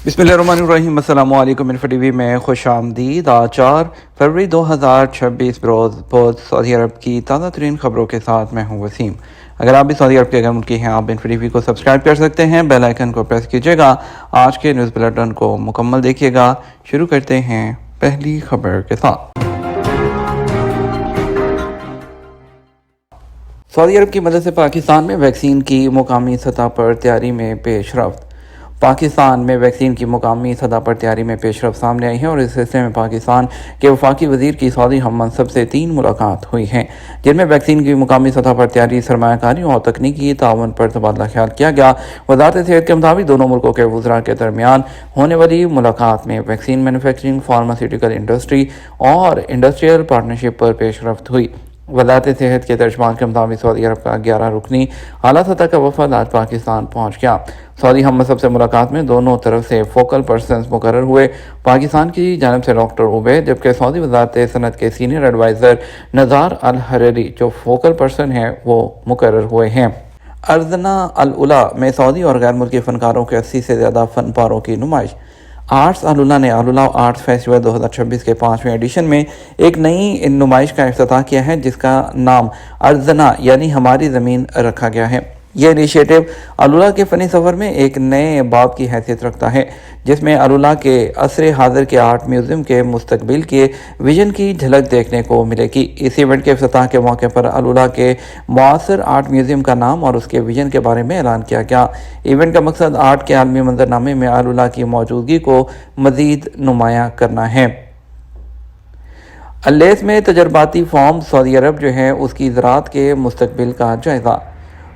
बिस्मिल्लाहिर्रहमानिर्रहीम। अस्सलाम वालेकुम। इन्फो टीवी में खुश आमदीद। आज 4 फरवरी 2026 बरोज़ सऊदी अरब की ताज़ा तरीन खबरों के साथ मैं हूँ वसीम। अगर आप भी सऊदी अरब के अगर मुल्की हैं, आप इन्फो टीवी को सब्सक्राइब कर सकते हैं, बेल आइकन को प्रेस कीजिएगा, आज के न्यूज़ बुलेटिन को मुकम्मल देखिएगा। शुरू करते हैं पहली खबर के साथ। सऊदी अरब की मदद से पाकिस्तान में वैक्सीन की मुकामी सतह पर तैयारी में पेशरफ्त। पाकिस्तान में वैक्सीन की मुकामी सतह पर तैयारी में पेशरफ्त सामने आई है और इस सिलसिले में पाकिस्तान के वफाकी वजीर की सऊदी हम मनसब से 3 मुलाकात हुई हैं, जिनमें वैक्सीन की मुकामी सतह पर तैयारी, सरमायाकारी और तकनीकी ताउन पर तबादला ख्याल किया गया। वज़ारत सेहत के मुताबिक दोनों मुल्कों के वज़रा के दरमियान होने वाली मुलाकात में वैक्सीन मैन्युफैक्चरिंग, फार्मास्यूटिकल इंडस्ट्री और इंडस्ट्रियल पार्टनरशिप पर पेशरफ्त हुई। वज़ारत सेहत के तर्जुमान के मुताबिक सऊदी अरब का 11 रुकनी आला सतह का वफद आज पाकिस्तान पहुँच गया। सऊदी हम मनसब से मुलाकात में दोनों तरफ से फोकल पर्सनस मुकर्रर हुए। पाकिस्तान की जानब से डॉक्टर उबैद, जबकि सऊदी वज़ारत सनत के सीनियर एडवाइज़र नज़ार अल हरेरी जो फोकल पर्सन हैं वो मुकर्रर हुए हैं। अर्जना अल उला में सऊदी और गैर मुल्की फ़नकारों के 80 से ज़्यादा फ़न पारों की नुमाइश। आर्ट्स अल उला ने अल उला आर्ट्स फेस्टिवल 2026 के 5वें एडिशन में एक नई नुमाइश का इफ्तिताह किया है, जिसका नाम अर्जना यानी हमारी ज़मीन रखा गया है। यह इनिशिएटिव अल उला के फ़नी सफ़र में एक नए बाब की हैसियत रखता है, जिसमें अल उला के असरे हाज़िर के आर्ट म्यूज़ियम के मुस्तकबिल के विजन की झलक देखने को मिलेगी। इस इवेंट के इफ्तिताह के मौके पर अल उला के मुआसर आर्ट म्यूज़ियम का नाम और उसके विजन के बारे में ऐलान किया गया। इवेंट का मकसद आर्ट के आलमी मंजरनामे में अल उला की मौजूदगी को मज़ीद नुमायाँ करना है। अल्लेस में तजर्बाती फॉर्म, सऊदी अरब जो है उसकी ज़राअत के मुस्तकबिल का जायज़ा।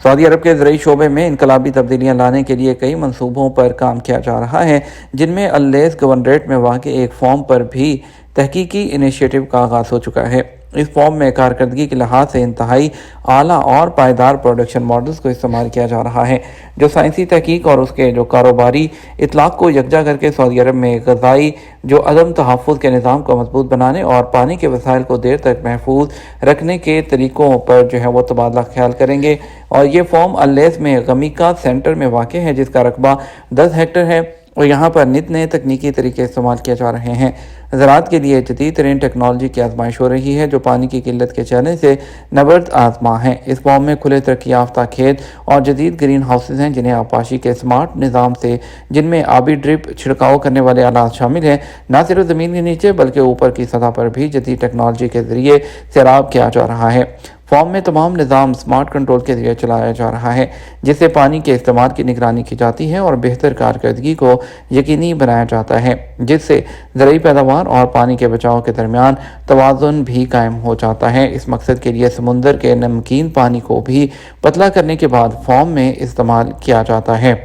सऊदी अरब के ज़रई शोबे में इनकलाबी तब्दीलियाँ लाने के लिए कई मनसूबों पर काम किया जा रहा है, जिनमें अल्लेस गवर्नरेट में वाक़ एक फॉर्म पर भी तहकीकी इनिशिएटिव का आगाज़ हो चुका है। इस फॉर्म में कारकर्दगी के लिहाज से इंतहाई आला और पायदार प्रोडक्शन मॉडल्स को इस्तेमाल किया जा रहा है, जो साइंसी तहकीक और उसके जो कारोबारी इतलाक़ को यकजा करके सऊदी अरब में ग़ज़ाई जो अदम तहफ़्फ़ुज़ के निज़ाम को मजबूत बनाने और पानी के वसाइल को देर तक महफूज रखने के तरीक़ों पर जो है वो तबादला ख्याल करेंगे। और ये फॉर्म अल्लेस में गमीका सेंटर में वाक़ है, जिसका रकबा 10 हेक्टर है और यहाँ पर नित नए तकनीकी तरीके इस्तेमाल किए जा रहे हैं। ज़राअत के लिए जदीद तरीन टेक्नोलॉजी की आजमाइश हो रही है, जो पानी की किल्लत के चैलेंज से नबर्द आजमा है। इस फॉर्म में खुले तरक्की याफ्ता खेत और जदीद ग्रीन हाउसेज हैं, जिन्हें आपाशी के स्मार्ट निज़ाम से, जिनमें आबी ड्रिप छिड़काव करने वाले आलात शामिल हैं, न सिर्फ ज़मीन के नीचे बल्कि ऊपर की सतह पर भी जदीद टेक्नोलॉजी के ज़रिए सैराब किया जा रहा है। फॉर्म में तमाम निज़ाम स्मार्ट कंट्रोल के जरिए चलाया जा रहा है, जिससे पानी के इस्तेमाल की निगरानी की जाती है और बेहतर कारकर्दगी को यकीनी बनाया जाता है, जिससे ज़रूरी पैदावार और पानी के बचाव के दरमियान तवाज़ुन भी कायम हो जाता है। इस मकसद के लिए समुंदर के नमकीन पानी को भी पतला करने के बाद फॉर्म में इस्तेमाल किया जाता है।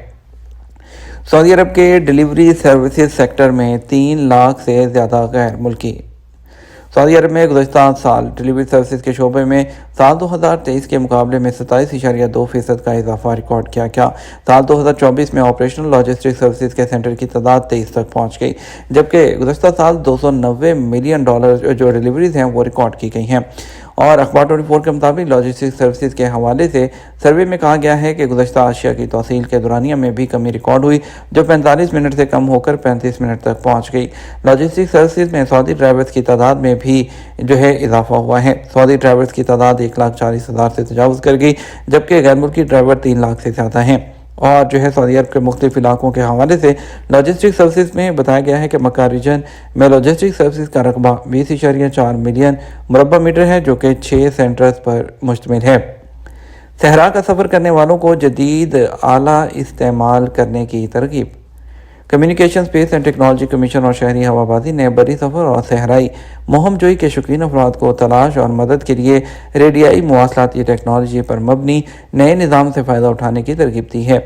सऊदी अरब के डिलीवरी सर्विसेज सेक्टर में 3 लाख से ज़्यादा गैर मुल्की। सऊदी अरब में गुज़श्ता साल डिलीवरी सर्विसेज के शोबे में साल 2023 के मुकाबले में 27.2% का इजाफा रिकॉर्ड किया गया। साल 2024 में ऑपरेशनल लॉजिस्टिक सर्विसेज के सेंटर की तादाद 23 तक पहुंच गई, जबकि गुज़श्ता साल $290 मिलियन जो डिलीवरीज हैं वो रिकॉर्ड की गई हैं। और अखबार 24 के मुताबिक लॉजिस्टिक सर्विसेज के हवाले से सर्वे में कहा गया है कि गुज़श्ता अशिया की तौसील के दौरानिया में भी कमी रिकॉर्ड हुई, जो 45 मिनट से कम होकर 35 मिनट तक पहुंच गई। लॉजिस्टिक सर्विसेज में सऊदी ड्राइवर्स की तादाद में भी जो है इजाफा हुआ है। सऊदी ड्राइवर्स की तादाद 1,40,000 से तजावुज़ कर गई, जबकि गैर मुल्की ड्राइवर 3 लाख से ज़्यादा हैं। और जो है सऊदी अरब के मुख्तलिफ इलाकों के हवाले से लॉजिस्टिक सर्विसेज में बताया गया है कि मक्का रीजन में लॉजिस्टिक सर्विसेज का रकबा 20.4 मिलियन मुरबा मीटर है, जो कि 6 सेंटर्स पर मुश्तमिल है। सहरा का सफ़र करने वालों को जदीद आला इस्तेमाल करने की तरगीब। Communication, space and technology commission और शहरी हवाबाजी ने बड़ी सफ़र और सहराई मुहम जोई के शौकीन अफराद को तलाश और मदद के लिए रेडियाई मवासलाती टेक्नोलॉजी पर मबनी नए निज़ाम से फ़ायदा उठाने की तरगीब दी है।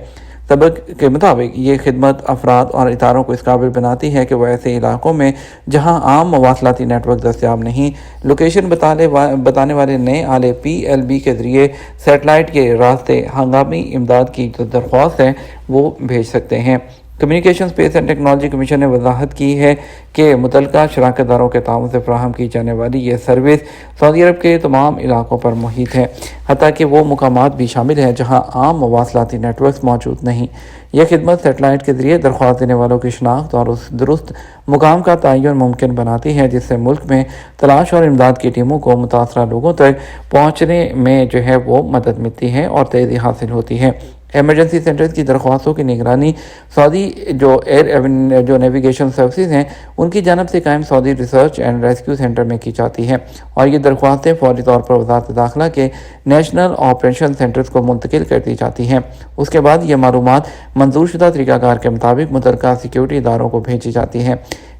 सबक के मुताबिक ये खिदमत अफराद और इदारों को इस काबिल बनाती है कि वह ऐसे इलाकों में जहाँ आम मवासलाती नेटवर्क दस्तियाब नहीं, लोकेशन बताने वाले नए आले PLB के ज़रिए सेटेलाइट के रास्ते हंगामी इमदाद की जो दरख्वास्त है वो भेज सकते हैं। Communication space and technology commission نے وضاحت کی ہے کہ متعلقہ شراکت داروں کے تعاون سے فراہم کی جانے والی یہ سروس سعودی عرب کے تمام علاقوں پر محیط ہے، حتیٰ کہ وہ مقامات بھی شامل ہیں جہاں عام مواصلاتی نیٹ ورکس موجود نہیں۔ یہ خدمت سیٹلائٹ کے ذریعے درخواست دینے والوں کی شناخت اور اس درست مقام کا تعین ممکن بناتی ہے، جس سے ملک میں تلاش اور امداد کی ٹیموں کو متاثرہ لوگوں تک پہنچنے میں وہ مدد ملتی ہے اور تیزی حاصل ہوتی ہے۔ ایمرجنسی سینٹرز کی درخواستوں کی نگرانی سعودی جو نیویگیشن سروسز ہیں ان کی جانب سے قائم سعودی ریسرچ اینڈ ریسکیو سینٹر میں کی جاتی ہیں، اور یہ درخواستیں فوری طور پر وزارت داخلہ کے نیشنل آپریشن سینٹرز کو منتقل کر دی جاتی ہیں۔ اس کے بعد یہ معلومات منظور شدہ طریقہ کار کے مطابق متعلقہ سیکیورٹی اداروں کو بھیجی جاتی ہیں۔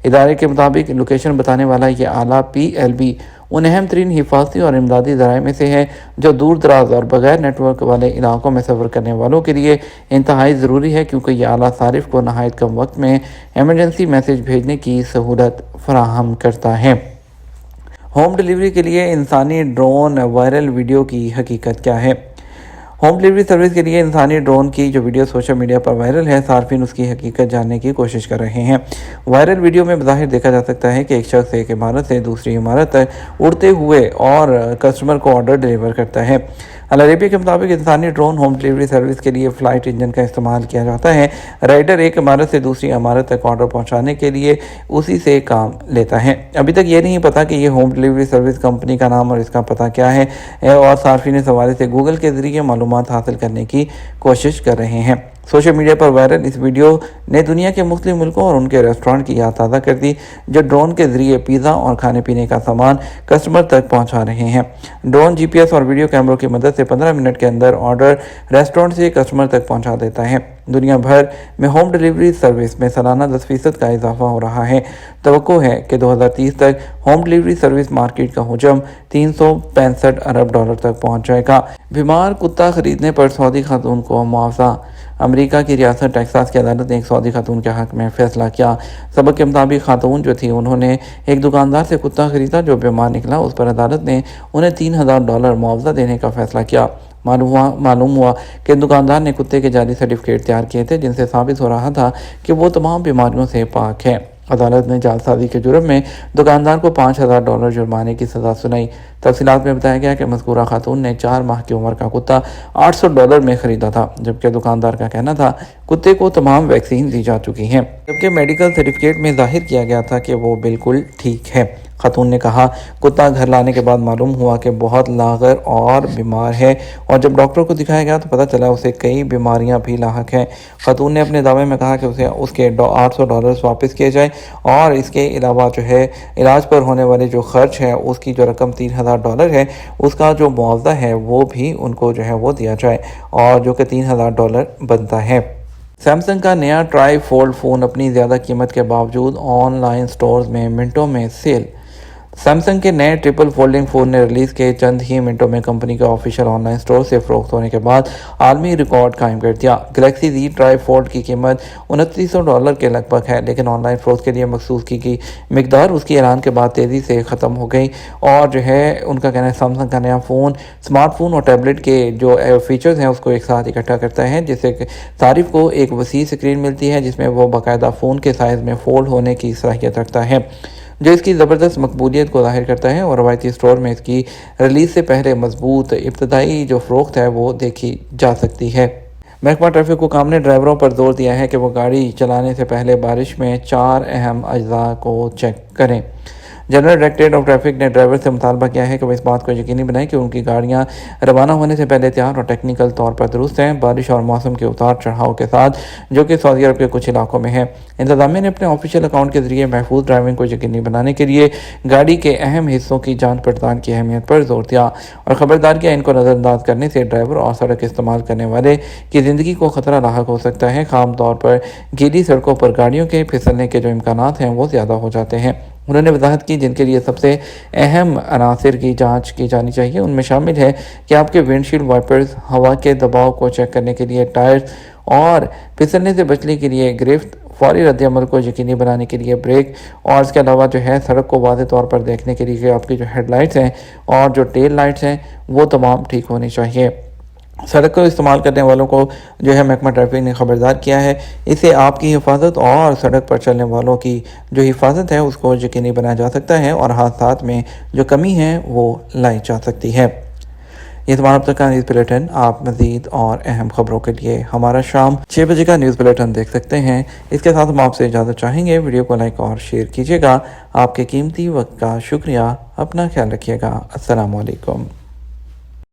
ادارے کے مطابق لوکیشن بتانے والا یہ آلہ PLB ان اہم ترین حفاظتی اور امدادی ذرائع میں سے ہے جو دور دراز اور بغیر نیٹ ورک والے علاقوں میں سفر کرنے والوں کے لیے انتہائی ضروری ہے، کیونکہ یہ آلہ صارف کو نہایت کم وقت میں ایمرجنسی میسج بھیجنے کی سہولت فراہم کرتا ہے۔ ہوم ڈیلیوری کے لیے انسانی ڈرون وائرل ویڈیو کی حقیقت کیا ہے؟ ہوم ڈیلیوری سروس کے لیے انسانی ڈرون کی جو ویڈیو سوشل میڈیا پر وائرل ہے، صارفین اس کی حقیقت جاننے کی کوشش کر رہے ہیں۔ وائرل ویڈیو میں بظاہر دیکھا جا سکتا ہے کہ ایک شخص ایک عمارت سے دوسری عمارت تک اڑتے ہوئے اور کسٹمر کو آرڈر ڈیلیور کرتا ہے۔ العربیہ کے مطابق انسانی ڈرون ہوم ڈیلیوری سروس کے لیے فلائٹ انجن کا استعمال کیا جاتا ہے۔ رائڈر ایک عمارت سے دوسری عمارت تک آرڈر پہنچانے کے لیے اسی سے کام لیتا ہے۔ ابھی تک یہ نہیں پتا کہ یہ ہوم ڈیلیوری سروس کمپنی کا نام اور اس کا پتہ کیا ہے، اور صارفین اس حوالے سے گوگل کے ذریعے معلومات حاصل کرنے کی کوشش کر رہے ہیں۔ سوشل میڈیا پر وائرل اس ویڈیو نے دنیا کے مختلف ملکوں اور ان کے ریسٹورانٹ کی یاد تازہ کر دی جو ڈرون کے ذریعے پیزا اور کھانے پینے کا سامان کسٹمر تک پہنچا رہے ہیں۔ ڈرون GPS اور ویڈیو کیمروں کی مدد سے 15 منٹ کے اندر آرڈر ریسٹورانٹ سے کسٹمر تک پہنچا دیتا ہے۔ دنیا بھر میں ہوم ڈیلیوری سروس میں سالانہ 10% کا اضافہ ہو رہا ہے۔ توقع ہے کہ 2030 تک ہوم ڈیلیوری سروس مارکیٹ کا حجم $365 ارب تک پہنچ جائے گا۔ بیمار کتا خریدنے پر سعودی خاتون کو معاوضہ۔ امریکہ کی ریاست ٹیکساس کی عدالت نے ایک سعودی خاتون کے حق میں فیصلہ کیا۔ سبق کے مطابق خاتون جو تھی انہوں نے ایک دکاندار سے کتا خریدا جو بیمار نکلا۔ اس پر عدالت نے انہیں $3000 معاوضہ دینے کا فیصلہ کیا۔ معلوم ہوا کہ دکاندار نے کتے کے جعلی سرٹیفکیٹ تیار کیے تھے جن سے ثابت ہو رہا تھا کہ وہ تمام بیماریوں سے پاک ہے۔ عدالت نے جعل سازی کے جرم میں دکاندار کو $5000 جرمانے کی سزا سنائی۔ تفصیلات میں بتایا گیا کہ مذکورہ خاتون نے 4 ماہ کی عمر کا کتا $800 میں خریدا تھا، جبکہ دکاندار کا کہنا تھا کتے کو تمام ویکسین دی جا چکی ہیں، جبکہ میڈیکل سرٹیفکیٹ میں ظاہر کیا گیا تھا کہ وہ بالکل ٹھیک ہے۔ خاتون نے کہا کتا گھر لانے کے بعد معلوم ہوا کہ بہت لاغر اور بیمار ہے، اور جب ڈاکٹر کو دکھایا گیا تو پتہ چلا اسے کئی بیماریاں بھی لاحق ہیں۔ خاتون نے اپنے دعوے میں کہا کہ اسے اس کے $800 واپس کیے جائیں، اور اس کے علاوہ علاج پر ہونے والے جو خرچ ہے اس کی جو رقم $3000 ہے اس کا جو معاوضہ ہے وہ بھی ان کو وہ دیا جائے، اور جو کہ $3000 بنتا ہے۔ سیمسنگ کا نیا ٹرائی فولڈ فون اپنی زیادہ قیمت کے باوجود آن لائن سٹورز میں منٹوں میں سیل۔ سیمسنگ کے نئے ٹرپل فولڈنگ فون نے ریلیز کے چند ہی منٹوں میں کمپنی کے آفیشیل آن لائن سٹور سے فروخت ہونے کے بعد عالمی ریکارڈ قائم کر دیا۔ گلیکسی Z ٹرائی فولڈ کی قیمت $2900 کے لگ بھگ ہے، لیکن آن لائن فروخت کے لیے مخصوص کی مقدار اس کے اعلان کے بعد تیزی سے ختم ہو گئی، اور ان کا کہنا ہے سیمسنگ کا نیا فون اسمارٹ فون اور ٹیبلٹ کے جو فیچرز ہیں اس کو ایک ساتھ اکٹھا کرتا ہے، جس سے صارف کو ایک وسیع اسکرین ملتی ہے جس میں وہ باقاعدہ فون کے سائز میں فولڈ ہونے کی صلاحیت رکھتا ہے، جو اس کی زبردست مقبولیت کو ظاہر کرتا ہے، اور روایتی سٹور میں اس کی ریلیز سے پہلے مضبوط ابتدائی جو فروخت ہے وہ دیکھی جا سکتی ہے۔ محکمہ ٹریفک حکام نے ڈرائیوروں پر زور دیا ہے کہ وہ گاڑی چلانے سے پہلے بارش میں 4 اہم اجزاء کو چیک کریں۔ جنرل ڈائریکٹریٹ آف ٹریفک نے ڈرائیور سے مطالبہ کیا ہے کہ وہ اس بات کو یقینی بنائیں کہ ان کی گاڑیاں روانہ ہونے سے پہلے تیار اور ٹیکنیکل طور پر درست ہیں۔ بارش اور موسم کے اتار چڑھاؤ کے ساتھ جو کہ سعودی عرب کے کچھ علاقوں میں ہے، انتظامیہ نے اپنے آفیشیل اکاؤنٹ کے ذریعے محفوظ ڈرائیونگ کو یقینی بنانے کے لیے گاڑی کے اہم حصوں کی جانچ پڑتال کی اہمیت پر زور دیا اور خبردار کیا ان کو نظر انداز کرنے سے ڈرائیور اور سڑک استعمال کرنے والے کی زندگی کو خطرہ لاحق ہو سکتا ہے۔ خام طور پر گیلی سڑکوں پر گاڑیوں کے پھسلنے کے جو امکانات ہیں وہ زیادہ ہو جاتے ہیں۔ انہوں نے وضاحت کی جن کے لیے سب سے اہم عناصر کی جانچ کی جانی چاہیے ان میں شامل ہے کہ آپ کے ونڈ شیلڈ وائپرز، ہوا کے دباؤ کو چیک کرنے کے لیے ٹائرز، اور پھسلنے سے بچنے کے لیے گرفت، فوری رد عمل کو یقینی بنانے کے لیے بریک، اور اس کے علاوہ سڑک کو واضح طور پر دیکھنے کے لیے آپ کی جو ہیڈ لائٹس ہیں اور جو ٹیل لائٹس ہیں وہ تمام ٹھیک ہونی چاہیے۔ सड़क को इस्तेमाल करने वालों को जो है महकमा ट्रैफिक ने खबरदार किया है। इससे आपकी हिफाजत और सड़क पर चलने वालों की जो हिफाजत है उसको यकीनी बनाया जा सकता है और हादसात में जो कमी है वो लाई जा सकती है। ये तमाम अब तक का न्यूज़ बुलेटिन। आप मज़ीद और अहम खबरों के लिए हमारा शाम 6 बजे का न्यूज़ बुलेटिन देख सकते हैं। इसके साथ हम आपसे इजाज़त चाहेंगे। वीडियो को लाइक और शेयर कीजिएगा। आपके कीमती वक्त का शुक्रिया। अपना ख्याल रखिएगा। अस्सलाम वालेकुम।